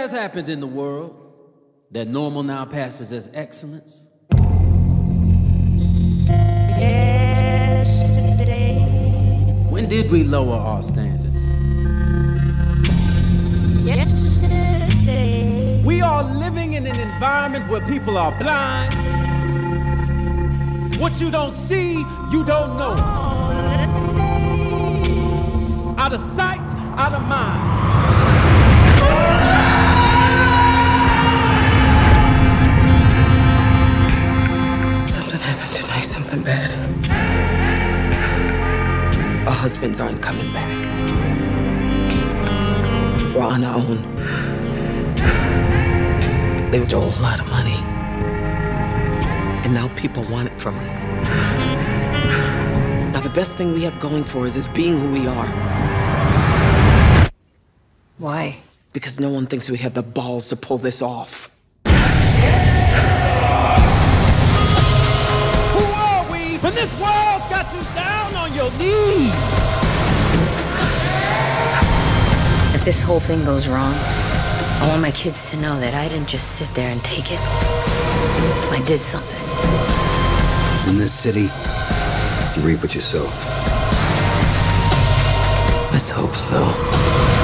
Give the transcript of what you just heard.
has happened in the world that normal now passes as excellence? Yesterday. When did we lower our standards? Yesterday. We are living in an environment where people are blind. What you don't see, you don't know. Out of sight, out of mind. Something happened tonight, something bad. Our husbands aren't coming back. We're on our own. They stole a lot of money. And now people want it from us. Now the best thing we have going for us is being who we are. Why? Because no one thinks we have the balls to pull this off. Who are we when this world's got you down on your knees? If this whole thing goes wrong, I want my kids to know that I didn't just sit there and take it. I did something. In this city, you reap what you sow. Let's hope so.